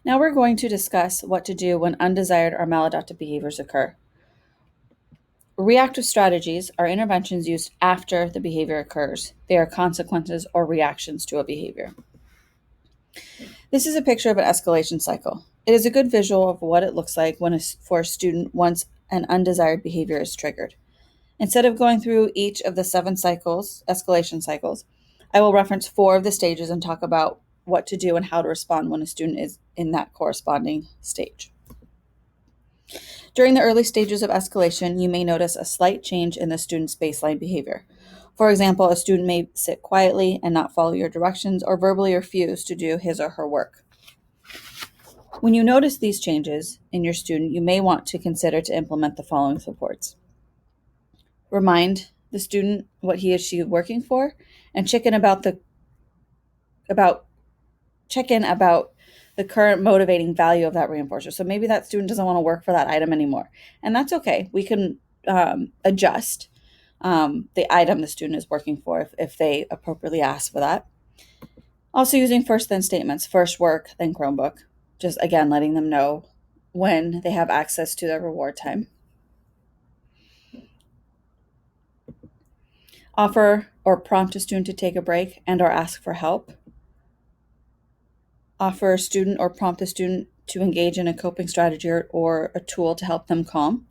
Now we're going to discuss what to do when undesired or maladaptive behaviors occur. Reactive strategies are interventions used after the behavior occurs. They are consequences or reactions to a behavior. This is a picture of an escalation cycle. It is a good visual of what it looks like for a student once an undesired behavior is triggered. Instead of going through each of the 7 escalation cycles, I will reference 4 of the stages and talk about what to do and how to respond when a student is in that corresponding stage. During the early stages of escalation, you may notice a slight change in the student's baseline behavior. For example, a student may sit quietly and not follow your directions or verbally refuse to do his or her work. When you notice these changes in your student, you may want to consider to implement the following supports. Remind the student what he or she is working for and check in about the current motivating value of that reinforcer. So maybe that student doesn't want to work for that item anymore, and that's okay. We can adjust the item the student is working for if they appropriately ask for that. Also using first then statements, first work, then Chromebook. Just again, letting them know when they have access to their reward time. Offer or prompt a student to take a break and or ask for help. Offer a student or prompt a student to engage in a coping strategy or a tool to help them calm.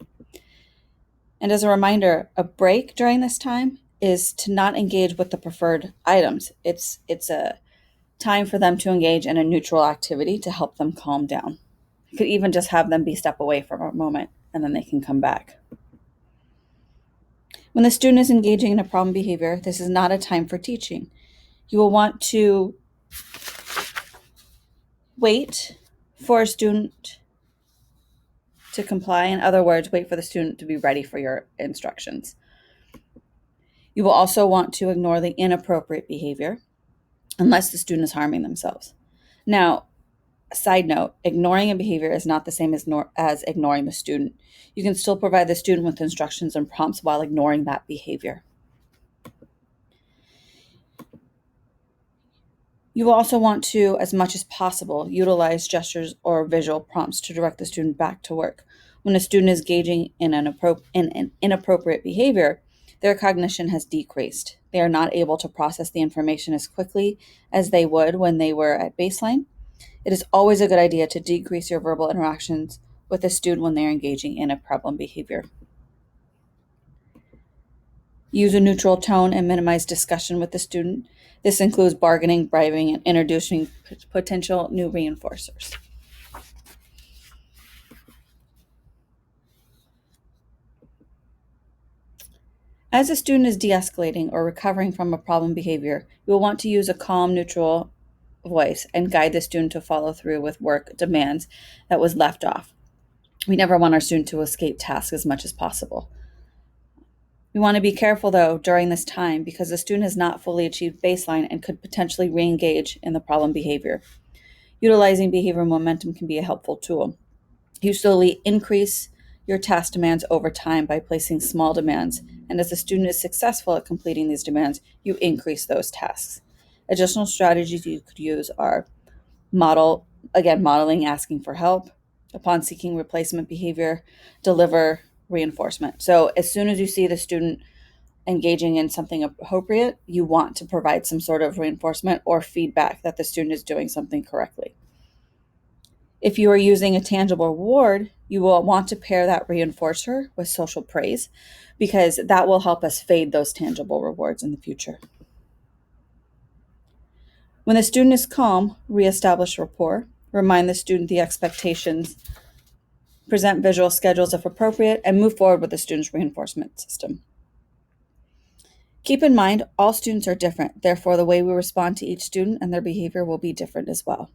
And as a reminder, a break during this time is to not engage with the preferred items. It's a time for them to engage in a neutral activity to help them calm down. You could even just have them step away for a moment and then they can come back. When the student is engaging in a problem behavior, this is not a time for teaching. You will want to wait for a student to comply. In other words, wait for the student to be ready for your instructions. You will also want to ignore the inappropriate behavior unless the student is harming themselves. Now, a side note, ignoring a behavior is not the same as ignoring the student. You can still provide the student with instructions and prompts while ignoring that behavior. You will also want to, as much as possible, utilize gestures or visual prompts to direct the student back to work. When a student is engaging in an inappropriate behavior, their cognition has decreased. They are not able to process the information as quickly as they would when they were at baseline. It is always a good idea to decrease your verbal interactions with a student when they're engaging in a problem behavior. Use a neutral tone and minimize discussion with the student. This includes bargaining, bribing, and introducing potential new reinforcers. As a student is de-escalating or recovering from a problem behavior, you will want to use a calm, neutral voice and guide the student to follow through with work demands that was left off. We never want our student to escape tasks as much as possible. We want to be careful, though, during this time because the student has not fully achieved baseline and could potentially re-engage in the problem behavior. Utilizing behavior momentum can be a helpful tool. You slowly increase your task demands over time by placing small demands, and as the student is successful at completing these demands, you increase those tasks. Additional strategies you could use are modeling asking for help. Upon seeking replacement behavior, deliver reinforcement. So as soon as you see the student engaging in something appropriate, you want to provide some sort of reinforcement or feedback that the student is doing something correctly. If you are using a tangible reward, you will want to pair that reinforcer with social praise because that will help us fade those tangible rewards in the future. When the student is calm, reestablish rapport, remind the student the expectations, present visual schedules if appropriate, and move forward with the student's reinforcement system. Keep in mind, all students are different. Therefore, the way we respond to each student and their behavior will be different as well.